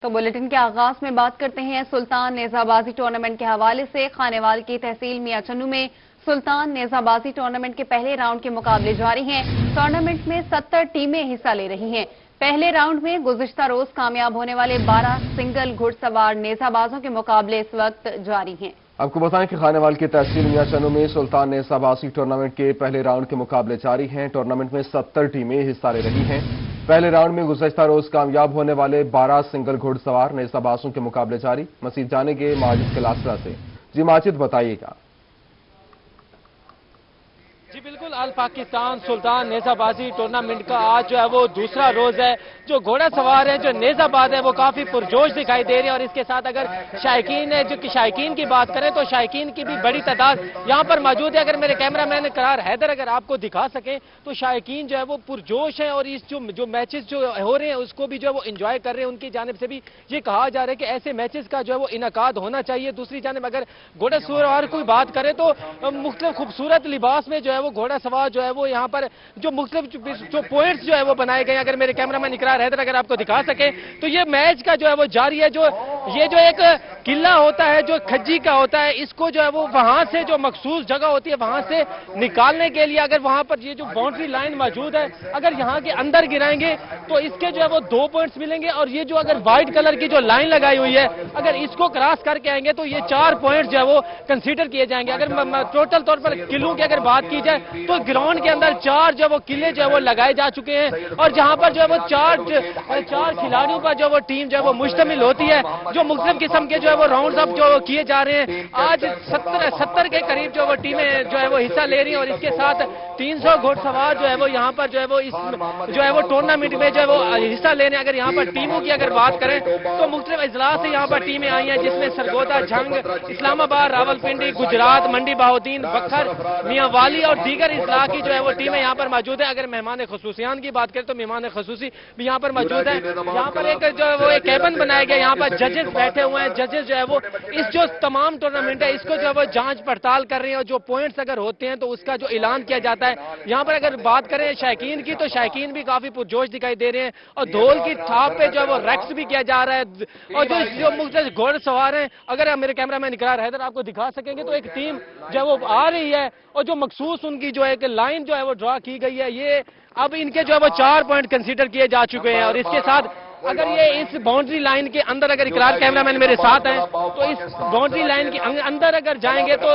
تو بلیٹن کے آغاز میں بات کرتے ہیں سلطان نیزہ بازی ٹورنامنٹ کے حوالے سے۔ خانیوال کی تحصیل میاں چنو میں سلطان نیزہ بازی ٹورنامنٹ کے پہلے راؤنڈ کے مقابلے جاری ہیں۔ ٹورنامنٹ میں 70 ٹیمیں حصہ لے رہی ہیں۔ پہلے راؤنڈ میں گزشتہ روز کامیاب ہونے والے 12 سنگل گھڑ سوار نیزہ بازوں کے مقابلے اس وقت جاری ہیں۔ آپ کو بتائیں کہ خانیوال کی تحصیل میاں چنو میں سلطان نیزہ بازی ٹورنامنٹ کے پہلے راؤنڈ کے مقابلے جاری ہیں۔ ٹورنامنٹ میں 70 ٹیمیں حصہ لے رہی ہیں۔ پہلے راؤنڈ میں گزشتہ روز کامیاب ہونے والے 12 سنگل گھڑ سوار نیزہ بازوں کے مقابلے جاری۔ مزید جانیں گے ماجد کلاسرا سے۔ جی ماجد بتائیے گا۔ جی بالکل، آل پاکستان سلطان نیزہ بازی ٹورنامنٹ کا آج جو ہے وہ دوسرا روز ہے۔ جو گھوڑا سوار ہیں، جو نیزہ باز ہے، وہ کافی پرجوش دکھائی دے رہے ہیں، اور اس کے ساتھ اگر شائقین کی بات کریں تو شائقین کی بھی بڑی تعداد یہاں پر موجود ہے۔ اگر میرے کیمرہ مین قرار حیدر اگر آپ کو دکھا سکیں تو شائقین جو ہے وہ پرجوش ہیں، اور اس جو میچز جو ہو رہے ہیں اس کو بھی جو ہے وہ انجوائے کر رہے ہیں۔ ان کی جانب سے بھی یہ کہا جا رہا ہے کہ ایسے میچز کا جو ہے وہ انعقاد ہونا چاہیے۔ دوسری جانب اگر گھوڑا سوار کوئی بات کرے تو مختلف خوبصورت لباس میں جو ہے وہ گھوڑا سوار جو ہے وہ یہاں پر جو مختلف جو پوائنٹس جو ہے وہ بنائے گئے ہیں۔ اگر میرے کیمرہ مین اقرار حیدر اگر آپ کو دکھا سکے تو یہ میچ کا جو ہے وہ جاری ہے۔ یہ جو ایک قلعہ ہوتا ہے جو کھجی کا ہوتا ہے، اس کو جو ہے وہ وہاں سے جو مخصوص جگہ ہوتی ہے وہاں سے نکالنے کے لیے اگر وہاں پر یہ جو باؤنڈری لائن موجود ہے اگر یہاں کے اندر گرائیں گے تو اس کے جو ہے وہ 2 پوائنٹس ملیں گے، اور یہ جو اگر وائٹ کلر کی جو لائن لگائی ہوئی ہے اگر اس کو کراس کر کے آئیں گے تو یہ 4 پوائنٹس جو ہے وہ کنسیڈر کیے جائیں گے۔ اگر ٹوٹل طور پر قلعوں کی اگر بات کی جائے تو گراؤنڈ کے اندر 4 جو ہے وہ قلعے جو ہے وہ لگائے جا چکے ہیں، اور جہاں پر جو ہے وہ 4 کھلاڑیوں پر جو وہ ٹیم جو ہے وہ مشتمل ہوتی ہے۔ جو مختلف قسم کے جو ہے وہ راؤنڈز اپ جو کیے جا رہے ہیں، آج 70 کے قریب جو وہ ٹیمیں جو ہے وہ حصہ لے رہی ہیں، اور اس کے ساتھ 300 گھوڑ سوار جو ہے وہ یہاں پر جو ہے وہ اس جو ہے وہ ٹورنامنٹ میں جو ہے وہ حصہ لینے۔ اگر یہاں پر ٹیموں کی اگر بات کریں تو مختلف اضلاع سے یہاں پر ٹیمیں آئی ہیں، جس میں سرگودا، جھنگ، اسلام آباد، راولپنڈی، گجرات، منڈی بہاؤدین، بکھر، میاں والی اور دیگر اضلاع کی جو ہے وہ ٹیمیں یہاں پر موجود ہیں۔ اگر مہمان خصوصیان کی بات کریں تو مہمان خصوصی بھی یہاں پر موجود ہیں۔ یہاں پر ایک جو ہے وہ ایک کیبن بنایا گیا، یہاں پر ججز بیٹھے ہوئے ہیں۔ ججز جو ہے وہ اس جو تمام ٹورنامنٹ ہے اس کو جو ہے وہ جانچ پڑتال کر رہے ہیں، اور جو پوائنٹس اگر ہوتے ہیں تو اس کا جو اعلان کیا جاتا ہے۔ یہاں پر اگر بات کریں شائقین کی تو شائقین بھی کافی پرجوش دکھائی دے رہے ہیں، اور دھول کی تھاپ پہ جو ہے وہ ریکس بھی کیا جا رہا ہے۔ اور جو مختلف گھوڑ سوار ہیں، اگر میرے کیمرہ مین اقرار حیدر آپ کو دکھا سکیں گے تو ایک ٹیم جو ہے وہ آ رہی ہے، اور جو مخصوص ان کی جو ایک لائن جو ہے وہ ڈرا کی گئی ہے، یہ اب ان کے جو ہے وہ 4 پوائنٹ کنسیڈر کیے جا چکے ہیں۔ اور اس کے ساتھ اگر یہ اس باؤنڈری لائن کے اندر اگر اقرار کیمرہ مین میرے ساتھ ہیں تو اس باؤنڈری لائن کے اندر اگر جائیں گے تو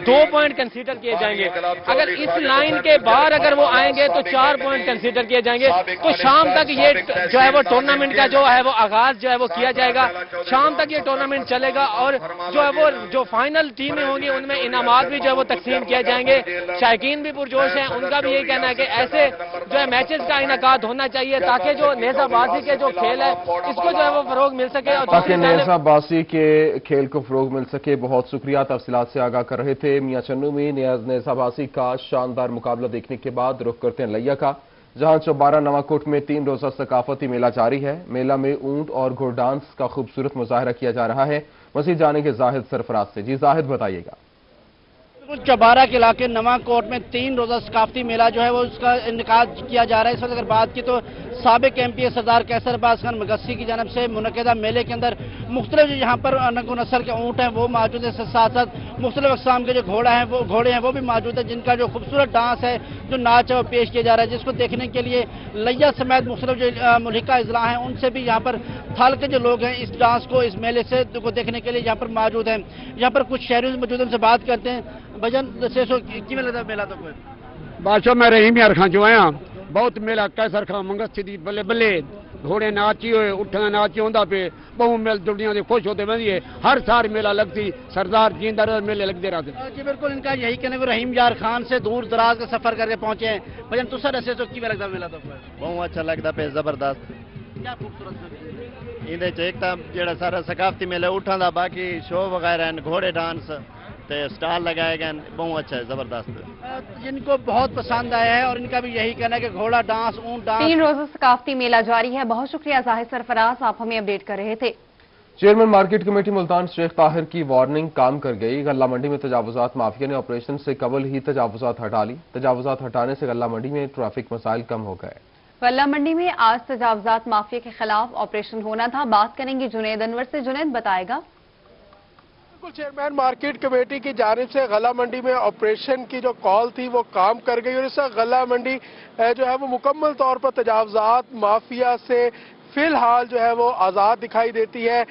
2 پوائنٹ کنسیڈر کیے جائیں گے۔ اگر اس لائن کے باہر اگر وہ آئیں گے تو 4 پوائنٹ کنسیڈر کیے جائیں گے۔ تو شام تک یہ جو ہے وہ ٹورنامنٹ کا جو ہے وہ آغاز جو ہے وہ کیا جائے گا۔ شام تک یہ ٹورنامنٹ چلے گا، اور جو ہے وہ جو فائنل ٹیمیں ہوں گی ان میں انعامات بھی جو ہے وہ تقسیم کیے جائیں گے۔ شائقین بھی پرجوش ہیں، ان کا بھی یہی کہنا ہے کہ ایسے جو ہے میچز کا انعقاد ہونا چاہیے تاکہ جو نیزہ بازی کے جو کھیل ہے اس کو جو ہے وہ فروغ مل سکے، اور تاکہ نیزہ بازی کے کھیل کو فروغ مل سکے۔ بہت شکریہ، تفصیلات سے آگاہ کر رہے تھے۔ میاں چنو میں نیزہ بازی کا شاندار مقابلہ دیکھنے کے بعد رخ کرتے ہیں لیا کا، جہاں چوبارہ نواکوٹ میں 3 روزہ ثقافتی میلہ جاری ہے۔ میلہ میں اونٹ اور گھوڑ ڈانس کا خوبصورت مظاہرہ کیا جا رہا ہے۔ مزید جانیں گے زاہد سرفراز سے۔ جی زاہد بتائیے گا۔ چوبارہ کے علاقے نواکوٹ میں 3 روزہ ثقافتی میلہ جو ہے وہ اس کا انعقاد کیا جا رہا ہے۔ اس وقت اگر بات کی تو سابق ایم پی اے سردار کیسر عباس خان مگسی کی جانب سے منعقدہ میلے کے اندر مختلف جو یہاں پر ننگ و نسل کے اونٹ ہیں وہ موجود ہیں، ساتھ ساتھ مختلف اقسام کے جو گھوڑے ہیں وہ بھی موجود ہیں، جن کا جو خوبصورت ڈانس ہے، جو ناچ ہے وہ پیش کیا جا رہا ہے، جس کو دیکھنے کے لیے لیا سمیت مختلف جو ملحقہ اضلاع ہیں ان سے بھی یہاں پر تھال کے جو لوگ ہیں اس ڈانس کو، اس میلے سے کو دیکھنے کے لیے یہاں پر موجود ہیں۔ یہاں پر کچھ شہریوں سے موجود ہیں، ان سے بات کرتے ہیں۔ بجن سو کی میلہ تو کوئی بادشاہ میں رحیم یار خان جو آیا بہت میلہ کیسر خان منگس دی بلے بلے گھوڑے ناچی ہوئے اٹھنا ناچی ہوندا پہ بہو میل دنیا دے خوش ہوتے بندی ہر سال میلہ لگتی سردار جیندر میلے لگتے رہتے۔ جی بالکل، ان کا یہی کہنا ہے رحیم یار خان سے دور دراز کا سفر کر کے پہنچے ہیں۔ بجن تو سر ایسے تو کی لگتا میلہ تو بہت اچھا لگتا پہ زبردست۔ کیا خوبصورت اندے چ ایک تا جڑا سارا ثقافتی میلہ اٹھاں دا، باقی شو وغیرہ ہیں، گھوڑے ڈانس تے سٹال لگائے گئے، بہت اچھا ہے، زبردست۔ جن کو بہت پسند آیا ہے، اور ان کا بھی یہی کہنا ہے کہ گھوڑا ڈانس، اونٹ ڈانس۔ 3 روزہ ثقافتی میلہ جاری ہے۔ بہت شکریہ زاہد سرفراز، آپ ہمیں اپڈیٹ کر رہے تھے۔ چیئرمین مارکیٹ کمیٹی ملتان شیخ طاہر کی وارننگ کام کر گئی۔ غلہ منڈی میں تجاوزات مافیا نے آپریشن سے قبل ہی تجاوزات ہٹا لی۔ تجاوزات ہٹانے سے غلہ منڈی میں ٹریفک مسائل کم ہو گئے۔ गल्ला मंडी में आज तजावजात माफिया के खिलाफ ऑपरेशन होना था। बात करेंगे जुनैद अनवर से। जुनैद बताएगा। बिल्कुल, चेयरमैन मार्केट कमेटी की जानिब से गल्ला मंडी में ऑपरेशन की जो कॉल थी वो काम कर गई और इस गल्ला मंडी जो है वो मुकम्मल तौर पर तजावजात माफिया से फिलहाल जो है वो आज़ाद दिखाई देती है।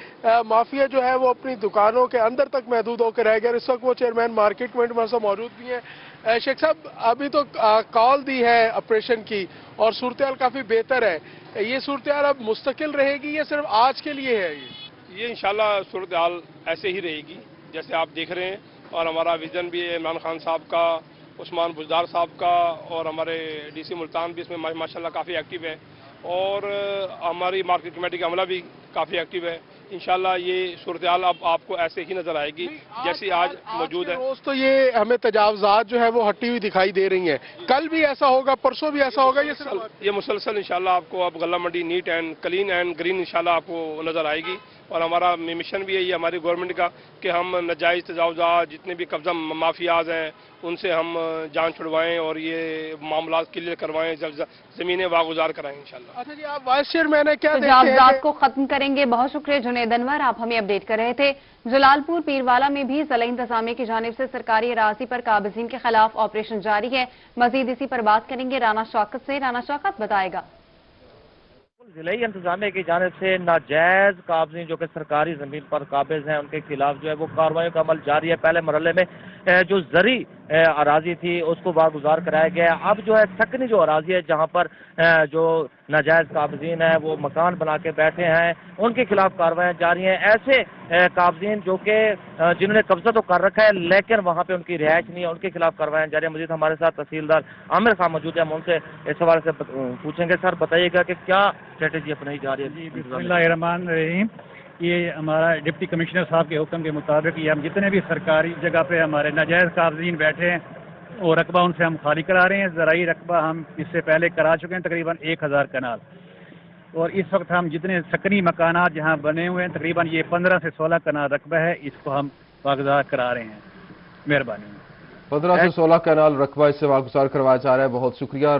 माफिया जो है वो अपनी दुकानों के अंदर तक महदूद होकर रह गया। इस वक्त वो चेयरमैन मार्केट कमेटी में मौजूद भी हैं। शेख साहब, अभी तो कॉल दी है ऑपरेशन की और सूरत काफ़ी बेहतर है। ये सूरत अब मुस्तकिल रहेगी या सिर्फ आज के लिए है? ये इंशाल्लाह सूरत हाल ऐसे ही रहेगी जैसे आप देख रहे हैं, और हमारा विजन भी है इमरान खान साहब का, उस्मान बुजदार साहब का, और हमारे डीसी मुल्तान भी इसमें माशाल्लाह काफ़ी एक्टिव है, और हमारी मार्केट कमेटी का अमला भी काफ़ी एक्टिव है। इंशाल्लाह ये सूरत हाल अब आपको ऐसे ही नजर आएगी जैसी आज मौजूद है। रोज तो ये हमें तजावजात जो है वो हटी हुई दिखाई दे रही हैं। कल भी ऐसा होगा, परसों भी ऐसा होगा? ये मुसलसल इंशाल्लाह आपको अब गल्ला मंडी neat and clean and green इंशाल्लाह आपको नजर आएगी। और हमारा मिशन भी है ये हमारी गवर्नमेंट का कि हम नाजायज़ तजावजात जितने भी कब्जा माफियाज हैं उनसे हम जान छुड़वाएं और ये मामला क्लियर करवाएं, ज़मीनें वागुजार कराएं इंशाल्लाह। अच्छा जी, आप वाइस चेयरमैन है, क्या तजावजात को खत्म करेंगे। बहुत शुक्रिया जुनैद अनवर, आप हमें अपडेट कर रहे थे। जलालपुर पीरवाला में भी ज़िला इंतजामिया की जानिब से सरकारी अराज़ी पर काबिज़ीन के खिलाफ ऑपरेशन जारी है। मजीद इसी पर बात करेंगे राना शौकत से। राना शौकत बताएगा। ज़िला इंतजामिया की जानिब से नाजायज काबज़ीन जो कि सरकारी ज़मीन पर काबिज हैं उनके खिलाफ जो है वो कार्रवाई का अमल जारी है। पहले मरहले में जो ज़री अराजी थी उसको वागुजार कराया गया है। अब जो है सकनी जो अराजी है जहाँ पर जो नाजायज काबज़ीन है वो मकान बना के बैठे हैं उनके खिलाफ कार्रवाई जारी हैं। ऐसे काबज़ीन जो कि जिन्होंने कब्जा तो कर रखा है लेकिन वहाँ पे उनकी रिहाइश नहीं है, उनके खिलाफ कार्रवाई जारी है। मजीद हमारे साथ तहसीलदार आमिर खान मौजूद है, हम उनसे इस हवाले से पूछेंगे। सर बताइएगा कि क्या स्ट्रेटेजी अपनाई जा रही है? बिस्मिल्लाहिर्रहमानिर्रहीम। ये हमारा डिप्टी कमिश्नर साहब के हुक्म के मुताबिक ये हम जितने भी सरकारी जगह पे हमारे नाजायज़ काबज़ीन बैठे हैं वो रकबा उनसे हम खाली करा रहे हैं। ज़राई रकबा हम इससे पहले करा चुके हैं तकरीबन 1000 कनाल, और इस वक्त हम जितने सकनी मकानात जहाँ बने हुए हैं तकरीबन ये 15 से 16 कनाल रकबा है, इसको हम वागुजार करा रहे हैं। मेहरबानी। 15 से 16 कनाल रकबा इससे वागुजार करवाया जा रहा है। बहुत शुक्रिया।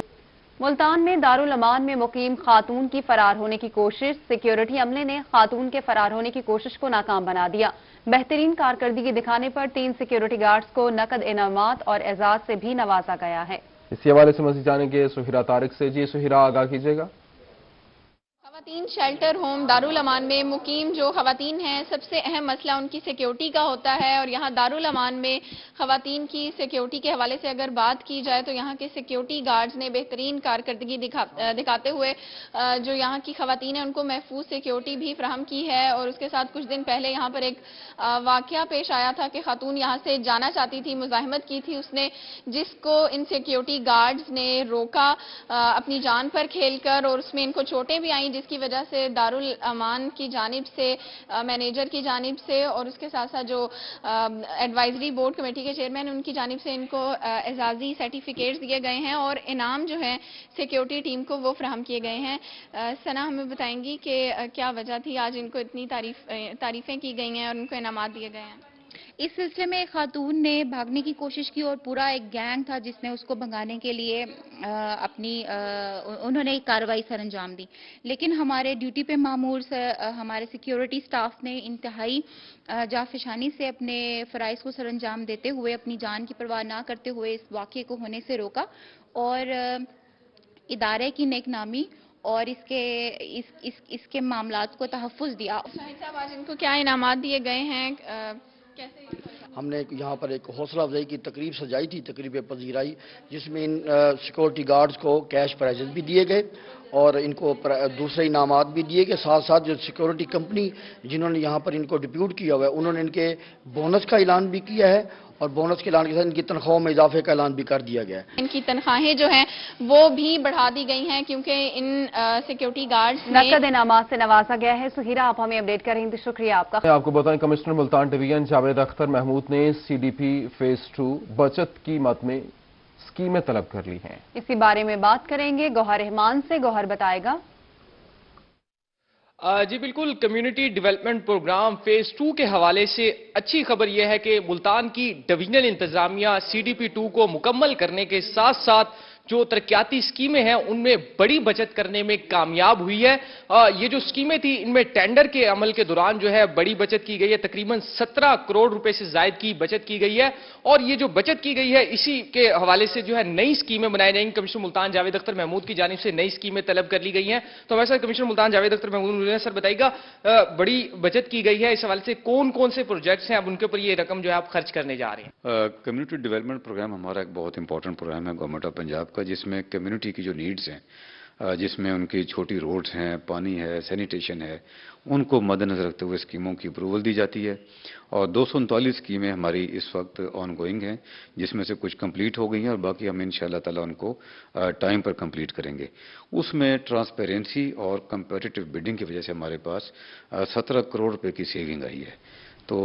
मुल्तान में दारुल अमान में मुकीम खातून की फरार होने की कोशिश। सिक्योरिटी अमले ने खातून के फरार होने की कोशिश को नाकाम बना दिया। बेहतरीन कारकर्दगी दिखाने पर 3 सिक्योरिटी गार्ड्स को नकद इनामात और एजाज से भी नवाजा गया है। इसी हवाले से मज़ीद जानेंगे सुहिरा तारिक से। जी सुहिरा, आगाह कीजिएगा। खवातीन शेल्टर होम दारुल अमान में मुकीम जो खवातीन हैं सबसे अहम मसला उनकी सिक्योरिटी का होता है, और यहाँ दारुल अमान में खवातीन की सिक्योरिटी के हवाले से अगर बात की जाए तो यहाँ के सिक्योरिटी गार्ड्स ने बेहतरीन कारकर्दगी दिखाते हुए जो यहाँ की खवातीन हैं उनको महफूज सिक्योरिटी भी फराहम की है। और उसके साथ कुछ दिन पहले यहाँ पर एक वाकया पेश आया था कि खातून यहाँ से जाना चाहती थी, मुजाहिमत की थी उसने, जिसको इन सिक्योरिटी गार्ड्स ने रोका अपनी जान पर खेलकर, और उसमें इनको चोटें भी आईं जिसकी वजह से दारुल अमान की जानिब से मैनेजर की जानिब से और उसके साथ साथ जो एडवाइजरी बोर्ड कमेटी के चेयरमैन उनकी जानिब से इनको एजाजी सर्टिफिकेट्स दिए गए हैं और इनाम जो है सिक्योरिटी टीम को वो फराहम किए गए हैं। सना हमें बताएंगी कि क्या वजह थी आज इनको इतनी तारीफें की गई हैं और उनको इनामात दिए गए हैं? इस सिलसिले में एक खातून ने भागने की कोशिश की और पूरा एक गैंग था जिसने उसको भगाने के लिए उन्होंने एक कार्रवाई सर अंजाम दी, लेकिन हमारे ड्यूटी पे मामूर से हमारे सिक्योरिटी स्टाफ ने इंतहाई जाफिशानी से अपने फ़राइज़ को सर अंजाम देते हुए अपनी जान की परवाह ना करते हुए इस वाक़े को होने से रोका और इदारे की नेकनामी और इसके मामलात को तहफ़्फ़ुज़ दिया। शाहिद साहब, आज इनको क्या इनामात दिए गए हैं? कैसे? हमने यहाँ पर एक हौसला अफजाई की तकरीब सजाई थी, तकरीब पजीराई, जिसमें इन सिक्योरिटी गार्ड्स को कैश प्राइजेस भी दिए गए और इनको दूसरे इनामात भी दिए गए। साथ साथ जो सिक्योरिटी कंपनी जिन्होंने यहाँ पर इनको डिप्यूट किया हुआ है उन्होंने इनके बोनस का ऐलान भी किया है और बोनस के ऐलान के साथ इनकी तनख्वाहों में इजाफे का ऐलान भी कर दिया गया है। इनकी तनख्वाहें जो हैं वो भी बढ़ा दी गई हैं क्योंकि इन सिक्योरिटी गार्ड्स नकद इनामात से नवाजा गया है। सुहीरा, आप हमें अपडेट करें तो शुक्रिया आपका। आपको बताएं, कमिश्नर मुल्तान डिवीजन जावेद अख्तर महमूद ने CDP फेज 2 बचत कीमत में स्कीमें तलब कर ली हैं। इसी बारे में बात करेंगे गौहर रहमान से। गौहर बताएगा। जी बिल्कुल, कम्युनिटी डेवलपमेंट प्रोग्राम फेज 2 के हवाले से अच्छी खबर यह है कि मुल्तान की डिवीजनल इंतजामिया CDP 2 को मुकम्मल करने के साथ साथ जो तरक्याती स्कीमें हैं उनमें बड़ी बचत करने में कामयाब हुई है। ये जो स्कीमें थी इनमें टेंडर के अमल के दौरान जो है बड़ी बचत की गई है, तकरीबन 17 करोड़ रुपए से ज्यादा की बचत की गई है। और ये जो बचत की गई है इसी के हवाले से जो है नई स्कीमें बनाई जाएंगी। कमिश्नर मुल्तान जावेद अख्तर महमूद की जानिब से नई स्कीमें तलब कर ली गई हैं। तो हमारे साथ कमिश्नर मुल्तान जावेद अख्तर महमूद, सर बताइएगा, बड़ी बचत की गई है, इस हवाले से कौन कौन से प्रोजेक्ट्स हैं, अब उनके ऊपर ये रकम जो है आप खर्च करने जा रहे हैं? कम्युनिटी डेवलपमेंट प्रोग्राम हमारा एक बहुत इंपॉर्टेंट प्रोग्राम है गवर्नमेंट ऑफ पंजाब का, जिसमें कम्युनिटी की जो नीड्स हैं, जिसमें उनकी छोटी रोड्स हैं, पानी है, सैनिटेशन है, उनको मद्देनजर रखते हुए स्कीमों की अप्रूवल दी जाती है। और 239 स्कीमें हमारी इस वक्त ऑन गोइंग हैं, जिसमें से कुछ कंप्लीट हो गई हैं और बाकी हम इंशाअल्लाह ताला उनको टाइम पर कंप्लीट करेंगे। उसमें ट्रांसपेरेंसी और कंपेटिटिव बिडिंग की वजह से हमारे पास 17 करोड़ रुपए की सेविंग आई है। तो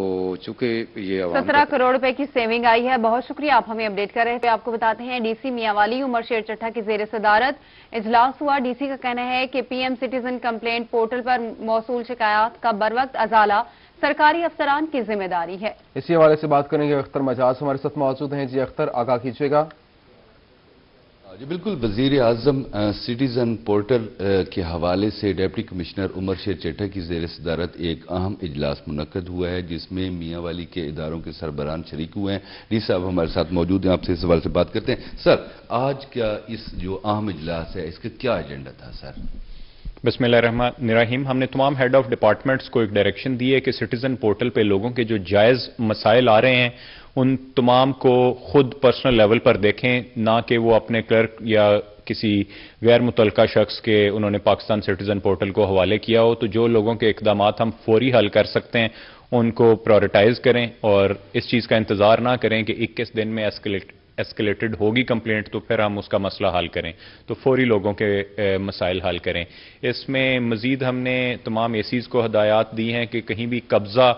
चूंकि ये 17 करोड़ रुपए की सेविंग आई है। बहुत शुक्रिया, आप हमें अपडेट कर रहे थे। आपको बताते हैं डीसी मियांवाली उमर शेर चट्टा की जेर सदारत इजलास हुआ। डीसी का कहना है कि पीएम सिटीजन कंप्लेंट पोर्टल पर मौसूल शिकायत का बरवक्त अजाला सरकारी अफसरान की जिम्मेदारी है। इसी हवाले से बात करेंगे, अख्तर मजाज हमारे साथ मौजूद हैं। जी अख्तर, आगाह कीजिएगा। जी बिल्कुल, वज़ीर आज़म सिटीज़न पोर्टल के हवाले से डिप्टी कमिश्नर उमर शेर चट्टा की ज़ेर सदारत एक अहम इजलास मुनक्कद हुआ है, जिसमें मियांवाली के इदारों के सरबराहान शरीक हुए हैं। डी साहब हमारे साथ मौजूद हैं, आपसे इस सवाल से बात करते हैं। सर, आज क्या इस जो अहम इजलास है इसका क्या एजेंडा था सर? बिस्मिल्लाहिर्रहमानिर्रहीम। हमने तमाम हेड ऑफ डिपार्टमेंट्स को एक डायरेक्शन दी है कि सिटीजन पोर्टल पे लोगों के जो जायज़ मसाइल आ रहे हैं उन तमाम को खुद पर्सनल लेवल पर देखें, ना कि वो अपने क्लर्क या किसी गैर मुतल्लका शख्स के उन्होंने पाकिस्तान सिटीजन पोर्टल को हवाले किया हो। तो जो लोगों के इक़दामात हम फौरी हल कर सकते हैं उनको प्रायोरिटाइज करें और इस चीज़ का इंतज़ार ना करें कि 21 दिन में एस्केलेटेड होगी कंप्लेंट तो फिर हम उसका मसला हल करें। तो फौरी लोगों के मसाइल हल करें। इसमें मज़ीद हमने तमाम एसीज़ को हदायत दी हैं कि कहीं भी कब्ज़ा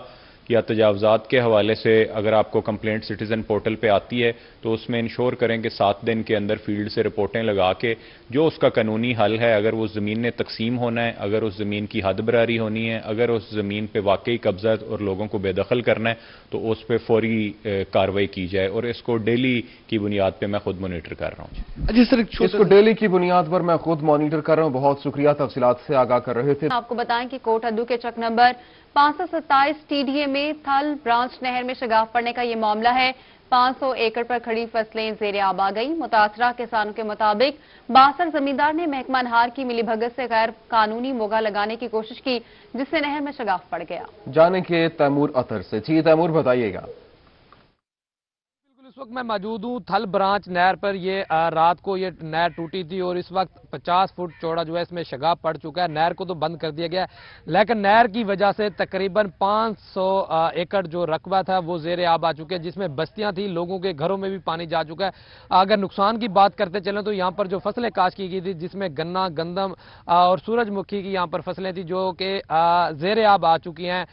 या तजावज़ात के हवाले से अगर आपको कंप्लेंट सिटीज़न पोर्टल पे आती है तो उसमें इंश्योर करें कि 7 दिन के अंदर फील्ड से रिपोर्टें लगा के जो उसका कानूनी हल है, अगर वो ज़मीन ने तकसीम होना है, अगर उस ज़मीन की हद बरारी होनी है, अगर उस ज़मीन पे वाकई कब्ज़ा और लोगों को बेदखल करना है तो उस पर फौरी कार्रवाई की जाए। और इसको डेली की बुनियाद पर मैं खुद मोनीटर कर रहा हूँ। जी सर, इसको डेली की बुनियाद पर मैं खुद मॉनिटर कर रहा हूँ। बहुत शुक्रिया, तफसीलात से आगाह कर रहे थे। आपको बताएं कि कोट अद्दू के चक नंबर 527 टीडीए में थल ब्रांच नहर में शगाफ पड़ने का ये मामला है। 500 एकड़ पर खड़ी फसलें ज़ेरे आब आ गई। मुतासरा किसानों के मुताबिक 62 जमींदार ने महकमा नहार की मिलीभगत से गैर कानूनी मोगा लगाने की कोशिश की, जिससे नहर में शगाफ पड़ गया। जाने के तैमूर अतर से। जी तैमूर, बताइएगा। इस वक्त मैं मौजूद हूँ थल ब्रांच नहर पर। ये रात को ये नहर टूटी थी और इस वक्त 50 फुट चौड़ा जो है इसमें शगाफ पड़ चुका है। नहर को तो बंद कर दिया गया है, लेकिन नहर की वजह से तकरीबन 500 एकड़ जो रकबा था वो ज़ेरे आब आ चुके हैं, जिसमें बस्तियां थी, लोगों के घरों में भी पानी जा चुका है। अगर नुकसान की बात करते चलें तो यहाँ पर जो फसलें काश्त की गई थी, जिसमें गन्ना, गंदम और सूरजमुखी की यहाँ पर फसलें थी, जो कि ज़ेरे आब आ चुकी हैं।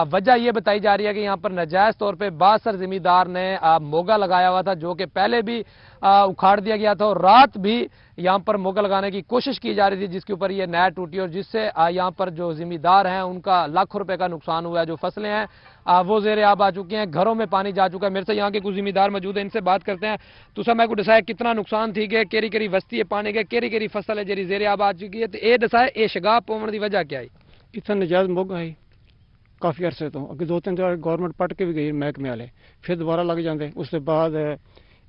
वजह यह बताई जा रही है कि यहाँ पर नाजायज तौर पर 62 जमींदार ने मोगा लगाया हुआ था, जो कि पहले भी उखाड़ दिया गया था और रात भी यहाँ पर मोगा लगाने की कोशिश की जा रही थी, जिसके ऊपर ये नहर टूटी और जिससे यहाँ पर जो जिम्मेदार हैं उनका लाखों रुपए का नुकसान हुआ है। जो फसलें हैं वो ज़ेरे आब आ चुकी हैं, घरों में पानी जा चुका है। मेरे से यहाँ के कुछ जिम्मेदार मौजूद हैं, इनसे बात करते हैं। तो सर, मैं को दसाया कितना नुकसान थी गए, केरी केरी वस्ती है पानी गए, केरी केरी फसल है जी ज़ेरे आब आ चुकी है। तो ये दसाया ये शगाफ पवन की वजह क्या है? इतना नजायज मोगा है काफ़ी अरसे तो अगे 2-3 दिन गवर्नमेंट पट के भी गई महकमे वाले, फिर दोबारा लग जाते। उसके बाद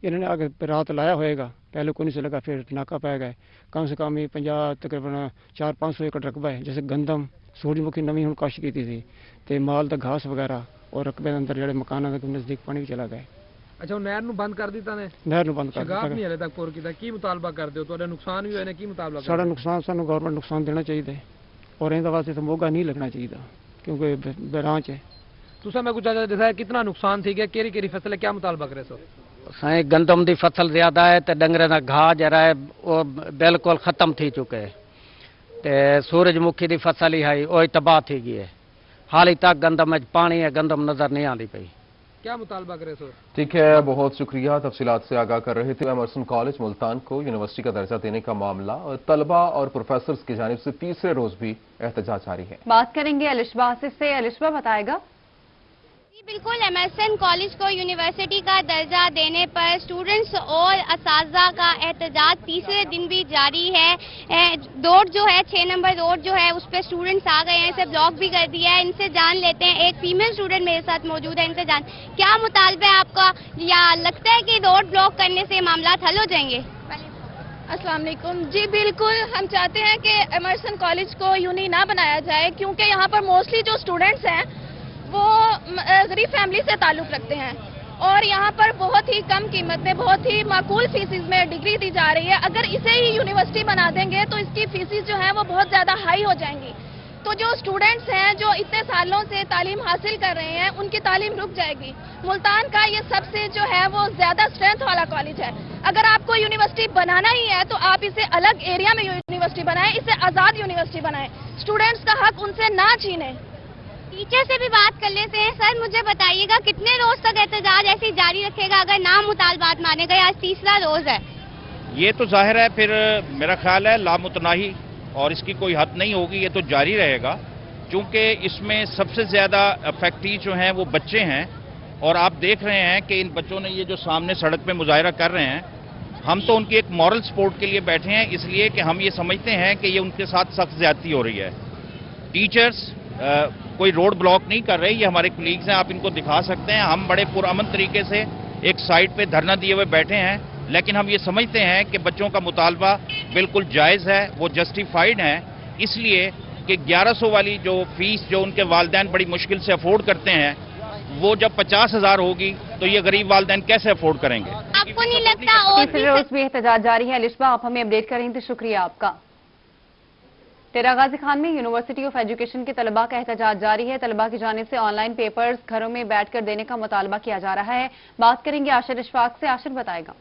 इन्होंने आगे रात लाया होएगा, पहले कोई नहीं से लगा, फिर नाका पै गए। कम से कम 50 तकरीबन 400-500 एकड़ रकबा है। जैसे गंदम, सूरजमुखी नवी हम काश की थी, तो माल का घास वगैरह और रकबे अंदर जो मकाना के नज़दीक पानी भी चला गया। अच्छा, नहर ਨੂੰ ਬੰਦ ਕਰ ਦਿੱਤਾ ਨੇ? नहर ਨੂੰ बंद कर दिता नहीं हले तक पूर ਕੀਤਾ। ਕੀ ਮੁਤਾਲਬਾ ਕਰਦੇ ਹੋ? ਤੁਹਾਡਾ ਨੁਕਸਾਨ ਵੀ ਹੋਇਆ ਨੇ, ਕੀ ਮੁਤਾਲਬਾ? ਸਾਡਾ ਨੁਕਸਾਨ ਸਾਨੂੰ ਗਵਰਨਮੈਂਟ ਨੁਕਸਾਨ ਦੇਣਾ ਚਾਹੀਦਾ ਹੈ और ਇਹਦੇ ਵਾਸਤੇ ਤਾਂ ਮੋਗਾ नहीं लगना चाहिए क्योंकि ब्रांच है। ਤੁਸੀਂ ਮੈਂ ਕੁਝ ਦੱਸਿਆ कितना नुकसान थी गया, केरी केरी फसल है, क्या मुतालबा करे सो? साईं गंदम की फसल ज्यादा है तो डंगर का घाह जरा है वो बिल्कुल खत्म थी चुके है। तो सूरजमुखी की फसल ही है वो तबाह थी गई है। हाल तक गंदम में पानी है, गंदम नजर नहीं आती पई। क्या मुतालबा करे सो? ठीक है, बहुत शुक्रिया, तफसीलात से आगाह कर रहे थे। एमर्सन कॉलेज मुल्तान को यूनिवर्सिटी का दर्जा देने का मामला और तलबा और प्रोफेसर्स की जानिब से तीसरे रोज भी एहतजाज जारी है। बात करेंगे अलिशबा से। अलिशबा, बताएगा। बिल्कुल एमएसएन कॉलेज को यूनिवर्सिटी का दर्जा देने पर स्टूडेंट्स और असातिज़ा का एहतजाज तीसरे दिन भी जारी है। रोड जो है 6 नंबर रोड जो है उस पर स्टूडेंट्स आ गए हैं, इसे ब्लॉक भी कर दिया है। इनसे जान लेते हैं, एक फीमेल स्टूडेंट मेरे साथ मौजूद है, इनसे जान क्या मुतालबा है आपका, या लगता है कि रोड ब्लॉक करने से मामला हल हो जाएंगे? अस्सलाम वालेकुम। जी बिल्कुल, हम चाहते हैं कि एमएसएन कॉलेज को यूनी ना बनाया जाए, क्योंकि यहाँ पर मोस्टली जो स्टूडेंट्स हैं वो गरीब फैमिली से ताल्लुक़ रखते हैं और यहाँ पर बहुत ही कम कीमत में, बहुत ही माकूल फीसिस में डिग्री दी जा रही है। अगर इसे ही यूनिवर्सिटी बना देंगे तो इसकी फीसिस जो है वो बहुत ज़्यादा हाई हो जाएंगी। तो जो स्टूडेंट्स हैं जो इतने सालों से तालीम हासिल कर रहे हैं उनकी तालीम रुक जाएगी। मुल्तान का ये सबसे जो है वो ज़्यादा स्ट्रेंथ वाला कॉलेज है। अगर आपको यूनिवर्सिटी बनाना ही है तो आप इसे अलग एरिया में यूनिवर्सिटी बनाएं, इसे आज़ाद यूनिवर्सिटी बनाएं, स्टूडेंट्स का हक उनसे ना छीनें। टीचर से भी बात कर लेते हैं। सर मुझे बताइएगा कितने रोज तक एहतजाज ऐसे ही जारी रखेगा अगर ना मुतालबात माने गए? आज तीसरा रोज है। ये तो जाहिर है फिर मेरा ख्याल है लामुतनाही और इसकी कोई हद नहीं होगी, ये तो जारी रहेगा, क्योंकि इसमें सबसे ज़्यादा अफेक्टी जो हैं वो बच्चे हैं। और आप देख रहे हैं कि इन बच्चों ने ये जो सामने सड़क पे मुजाहरा कर रहे हैं, हम तो उनकी एक मॉरल सपोर्ट के लिए बैठे हैं, इसलिए कि हम ये समझते हैं कि ये उनके साथ सख्त ज्यादती हो रही है। टीचर्स कोई रोड ब्लॉक नहीं कर रहे, ये हमारे कलीग्स हैं, आप इनको दिखा सकते हैं। हम बड़े पुरअमन तरीके से एक साइड पे धरना दिए हुए बैठे हैं, लेकिन हम ये समझते हैं कि बच्चों का मुतालबा बिल्कुल जायज़ है, वो जस्टिफाइड है, इसलिए कि 1100 वाली जो फीस जो उनके वालिदैन बड़ी मुश्किल से अफोर्ड करते हैं, वो जब 50,000 होगी तो ये गरीब वालिदैन कैसे अफोर्ड करेंगे? आपको नहीं लगता? और तीसरे रोज भी एहतजाज जारी है। लिशबा, आप हमें अपडेट कर रही थी, शुक्रिया आपका। टेरा गाजी खान में यूनिवर्सिटी ऑफ एजुकेशन के तलबा का एहतजाज जारी है। तलबा की जानिब से ऑनलाइन पेपर्स घरों में बैठकर देने का मुतालबा किया जा रहा है। बात करेंगे आशिर इशफाक से, आशिर बताएगा।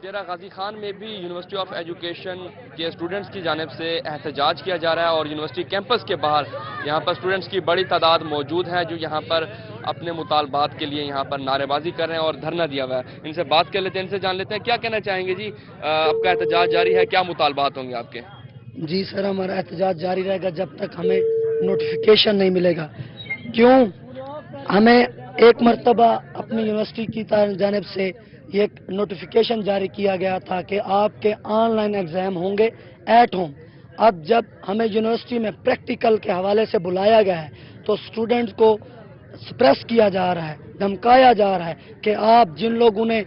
डेरा गाजी खान में भी यूनिवर्सिटी ऑफ एजुकेशन के स्टूडेंट्स की जानिब से एहतजाज किया जा रहा है और यूनिवर्सिटी कैंपस के बाहर यहाँ पर स्टूडेंट्स की बड़ी तादाद मौजूद है जो यहाँ पर अपने मुतालबात के लिए यहाँ पर नारेबाजी कर रहे हैं और धरना दिया हुआ है। इनसे बात कर लेते हैं, इनसे जान लेते हैं क्या कहना चाहेंगे जी। आपका एहतजाज जारी है, क्या मुतालबात होंगे आपके? जी सर, हमारा एहतजाज जारी रहेगा जब तक हमें नोटिफिकेशन नहीं मिलेगा। क्यों? हमें एक मरतबा अपनी यूनिवर्सिटी की जानिब से ये नोटिफिकेशन जारी किया गया था कि आपके ऑनलाइन एग्जाम होंगे एट होम। अब जब हमें यूनिवर्सिटी में प्रैक्टिकल के हवाले से बुलाया गया है तो स्टूडेंट्स को सप्रेस किया जा रहा है, धमकाया जा रहा है कि आप जिन लोगों ने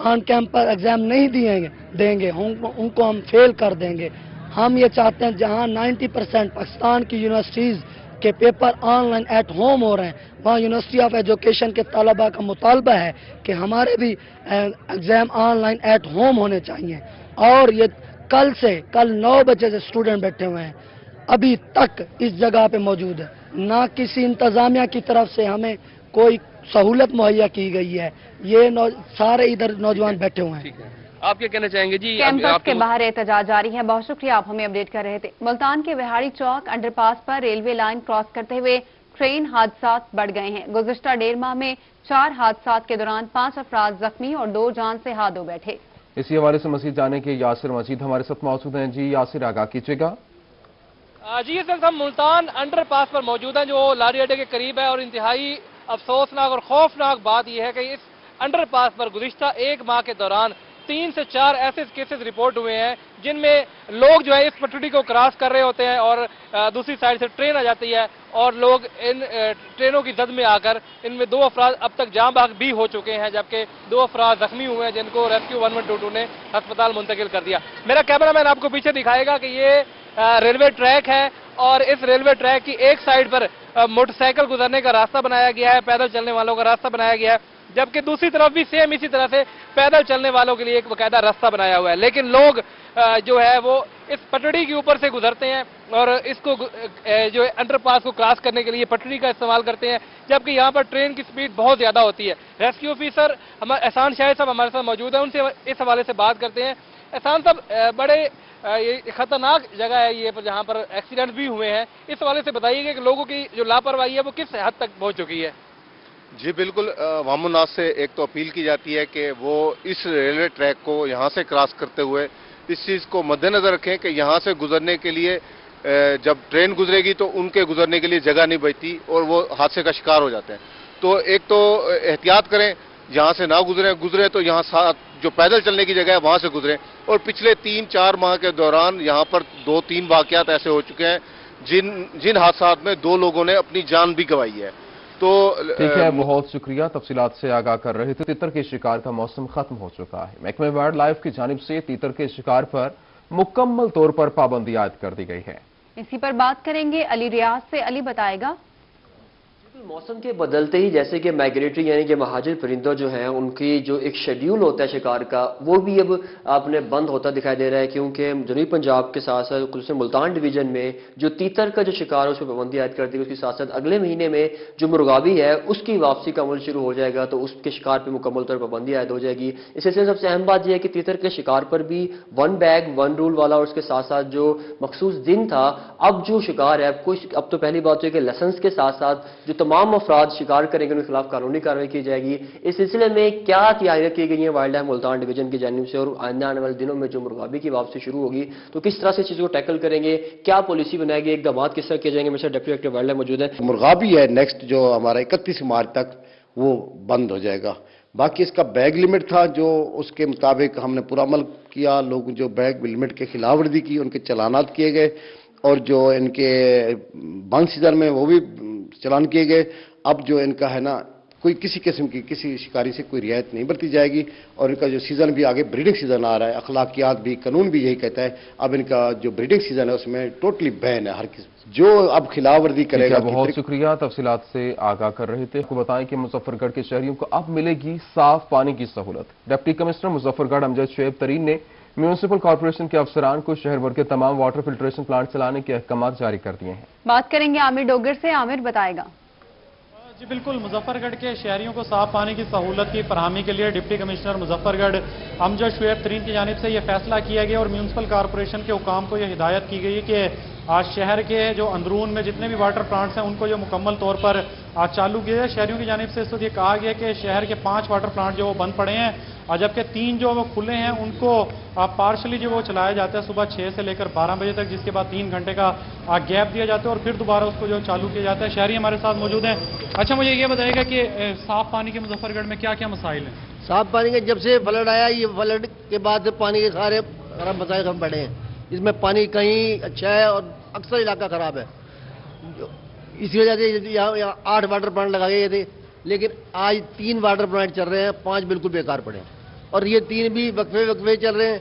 ऑन कैंपस एग्जाम नहीं देंगे उनको हम फेल कर देंगे। हम ये चाहते हैं जहां 90% पाकिस्तान की यूनिवर्सिटीज़ के पेपर ऑनलाइन एट होम हो रहे हैं, वहाँ यूनिवर्सिटी ऑफ एजुकेशन के तलबा का मुतालबा है कि हमारे भी एग्ज़ाम ऑनलाइन एट होम होने चाहिए। और ये कल 9 बजे से स्टूडेंट बैठे हुए हैं, अभी तक इस जगह पे मौजूद है। ना किसी इंतज़ामिया की तरफ से हमें कोई सहूलत मुहैया की गई है। ये सारे इधर नौजवान बैठे हुए हैं। आप क्या कहना चाहेंगे जी? कैंपस के बाहर एहतजाज जारी है। बहुत शुक्रिया, आप हमें अपडेट कर रहे थे। मुल्तान के विहाड़ी चौक अंडरपास पर रेलवे लाइन क्रॉस करते हुए ट्रेन हादसा बढ़ गए हैं। गुज़िश्ता 1.5 माह में 4 हादसा के दौरान 5 अफराद जख्मी और 2 जान से हाथ धो बैठे। इसी हवाले से मज़ीद जाने के यासिर मजीद हमारे साथ मौजूद हैं। जी यासिर, आगाह कीजिएगा। जी इस वक्त हम मुल्तान अंडरपास पर मौजूद हैं जो लारी अड्डे के करीब है और इंतहाई अफसोसनाक और खौफनाक बात यह है कि इस अंडरपास पर गुज़िश्ता 1 माह के दौरान 3 से 4 ऐसे केसेस रिपोर्ट हुए हैं जिनमें लोग जो है इस पटड़ी को क्रॉस कर रहे होते हैं और दूसरी साइड से ट्रेन आ जाती है और लोग इन ट्रेनों की जद में आकर इनमें 2 अफराद अब तक जाँ बहक भी हो चुके हैं, जबकि 2 अफराद जख्मी हुए हैं जिनको रेस्क्यू 1122 ने अस्पताल मुंतकिल कर दिया। मेरा कैमरामैन आपको पीछे दिखाएगा कि ये रेलवे ट्रैक है और इस रेलवे ट्रैक की एक साइड पर मोटरसाइकिल गुजरने का रास्ता बनाया गया है, पैदल चलने वालों का रास्ता बनाया गया है, जबकि दूसरी तरफ भी सेम इसी तरह से पैदल चलने वालों के लिए एक बाकायदा रास्ता बनाया हुआ है। लेकिन लोग जो है वो इस पटड़ी के ऊपर से गुजरते हैं और इसको जो है अंडरपास को क्रॉस करने के लिए पटड़ी का इस्तेमाल करते हैं, जबकि यहाँ पर ट्रेन की स्पीड बहुत ज्यादा होती है। रेस्क्यू ऑफिसर हमारे एहसान शाहिद साहब हमारे साथ मौजूद है, उनसे इस हवाले से बात करते हैं। एहसान साहब, बड़े ये खतरनाक जगह है ये जहाँ पर एक्सीडेंट भी हुए हैं, इस हवाले से बताइएगा कि लोगों की जो लापरवाही है वो किस हद तक पहुँच चुकी है? जी बिल्कुल, अवामुन्नास से एक तो अपील की जाती है कि वो इस रेलवे ट्रैक को यहाँ से क्रॉस करते हुए इस चीज़ को मद्देनजर रखें कि यहाँ से गुजरने के लिए जब ट्रेन गुजरेगी तो उनके गुजरने के लिए जगह नहीं बचती और वो हादसे का शिकार हो जाते हैं। تو ایک تو احتیاط کریں، یہاں سے نہ گزریں تو یہاں ساتھ جو پیدل چلنے کی جگہ ہے وہاں سے گزریں. اور پچھلے 3-4 ماہ کے دوران یہاں پر 2-3 واقعات ایسے ہو چکے ہیں جن حادثات میں 2 لوگوں نے اپنی جان بھی گنوائی ہے. تو ٹھیک ہے، بہت شکریہ، تفصیلات سے آگاہ کر رہے تھے. تیتر کے شکار کا موسم ختم ہو چکا ہے. محکمہ وائلڈ لائف کی جانب سے تیتر کے شکار پر مکمل طور پر پابندی عائد کر دی گئی ہے. اسی پر بات کریں گے علی ریاض سے. علی بتائے گا. موسم کے بدلتے ہی جیسے کہ مائگریٹری یعنی کہ مہاجر پرندوں جو ہیں ان کی جو ایک شیڈیول ہوتا ہے شکار کا وہ بھی اب آپ نے بند ہوتا دکھائی دے رہا ہے، کیونکہ جنوبی پنجاب کے ساتھ ساتھ خصوصاً ملتان ڈویژن میں جو تیتر کا جو شکار ہے اس پہ پابندی عائد کر دی گئی. اس کے ساتھ ساتھ اگلے مہینے میں جو مرغابی ہے اس کی واپسی کا عمل شروع ہو جائے گا تو اس کے شکار پہ مکمل طور پر پابندی عائد ہو جائے گی. اس سلسلے میں سب سے اہم بات یہ ہے کہ تیتر کے شکار پر بھی 1 بیگ 1 رول والا اور اس کے ساتھ ساتھ جو مخصوص دن تھا اب جو شکار ہے اب تو پہلی بات ہے کہ لائسنس کے ساتھ ساتھ جو تمام افراد شکار کریں گے ان کے خلاف قانونی کارروائی کی جائے گی. اس سلسلے میں کیا تیاریاں کی گئی ہیں وائلڈ لائف ملتان ڈویژن کی جانب سے، اور آئندہ آنے والے دنوں میں جو مرغابی کی واپسی شروع ہوگی تو کس طرح سے چیزوں کو ٹیکل کریں گے، کیا پالیسی بنائے گی، اقدامات کس طرح کیے جائیں گے. میرے ساتھ ڈپٹی ڈائریکٹر وائلڈ لائف موجود ہے. مرغابی ہے نیکسٹ جو ہمارا 31 مارچ تک وہ بند ہو جائے گا. باقی اس کا بیگ لمٹ تھا جو اس کے مطابق ہم نے پورا عمل کیا. لوگ جو بیگ لمٹ کے خلاف ورزی کی ان کے چلانات کیے گئے اور جو ان کے بند سیزن میں وہ بھی چلان کیے گئے. اب جو ان کا ہے نا کوئی کسی قسم کی کسی شکاری سے کوئی رعایت نہیں برتی جائے گی اور ان کا جو سیزن بھی آگے بریڈنگ سیزن آ رہا ہے، اخلاقیات بھی قانون بھی یہی کہتا ہے اب ان کا جو بریڈنگ سیزن ہے اس میں ٹوٹلی بین ہے ہر قسم جو اب خلاف ورزی کرے گا. بہت شکریہ، تفصیلات سے آگاہ کر رہے تھے. آپ کو بتائیں کہ مظفر گڑھ کے شہریوں کو اب ملے گی صاف پانی کی سہولت. ڈپٹی کمشنر مظفر گڑھ امجد شعیب ترین نے میونسپل کارپوریشن کے افسران کو شہر بھر کے تمام واٹر فلٹریشن پلانٹ چلانے کے احکامات جاری کر دیے ہیں. بات کریں گے عامر ڈوگر سے. عامر بتائے گا. جی بالکل، مظفر گڑھ کے شہریوں کو صاف پانی کی سہولت کی فراہمی کے لیے ڈپٹی کمشنر مظفر گڑھ امجد شعیب ترین کی جانب سے یہ فیصلہ کیا گیا اور میونسپل کارپوریشن کے حکام کو یہ ہدایت کی گئی کہ آج شہر کے جو اندرون میں جتنے بھی واٹر پلانٹس ہیں ان کو جو مکمل طور پر آج چالو کیا ہے. شہریوں کی جانب سے اس وقت یہ کہا گیا کہ شہر کے 5 واٹر پلانٹ جو وہ بند پڑے ہیں اور جبکہ 3 جو وہ کھلے ہیں ان کو پارشلی جو وہ چلایا جاتا ہے صبح 6 سے لے کر 12 بجے تک، جس کے بعد 3 گھنٹے کا گیپ دیا جاتا ہے اور پھر دوبارہ اس کو جو چالو کیا جاتا ہے. شہری ہمارے ساتھ موجود ہیں. اچھا مجھے یہ بتائیے گا کہ صاف پانی کے مظفر گڑھ میں کیا کیا مسائل ہیں؟ صاف پانی کے جب سے فلڈ آیا یہ فلڈ کے بعد سے پانی کے سارے خراب مسائل ہم پڑے ہیں. اس میں پانی کہیں اچھا ہے اور اکثر علاقہ خراب ہے. اسی وجہ سے یہاں 8 واٹر پلانٹ لگائے گئے تھے لیکن آج 3 واٹر پلانٹ چل رہے ہیں، 5 بالکل بیکار پڑے ہیں اور یہ 3 بھی وقفے چل رہے ہیں.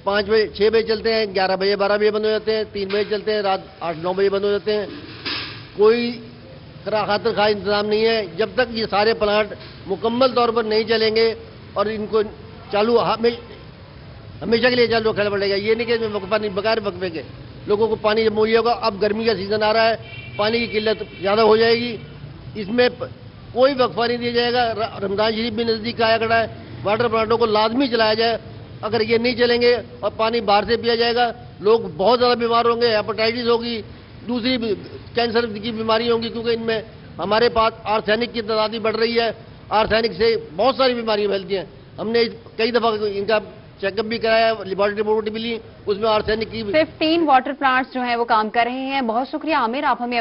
5 بجے 6 بجے چلتے ہیں، 11 بجے 12 بجے بند ہو جاتے ہیں، 3 بجے چلتے ہیں، رات 8-9 بجے بند ہو جاتے ہیں. کوئی خاطر خواہ انتظام نہیں ہے. جب تک یہ سارے پلانٹ مکمل طور پر نہیں چلیں گے اور ان کو چالو ہمیشہ کے لیے چالو رکھنا پڑے گا. یہ نہیں کہ وقفہ نہیں، بغیر وقفے کے لوگوں کو پانی جب مہیا ہوگا. اب گرمی کا سیزن آ رہا ہے، پانی کی قلت زیادہ ہو جائے گی. اس میں کوئی وقفہ نہیں دیا جائے گا. رمضان شریف بھی نزدیک آیا کھڑا ہے. واٹر پلانٹوں کو لازمی چلایا جائے. اگر یہ نہیں چلیں گے اور پانی باہر سے پیا جائے گا لوگ بہت زیادہ بیمار ہوں گے. ہیپاٹائٹس ہوگی، دوسری کینسر کی بیماری ہوں گی کیونکہ ان میں ہمارے پاس آرسینک کی تعداد بڑھ رہی ہے. آرسینک سے بہت ساری بیماریاں پھیلتی ہیں. ہم نے کئی دفعہ ان کا چیک اپ بھی کرایا، لیبارٹری رپورٹ بھی لی، اس میں آرسینک کی صرف 3 واٹر پلانٹس جو ہیں وہ کام کر رہے ہیں. بہت شکریہ عامر، آپ ہمیں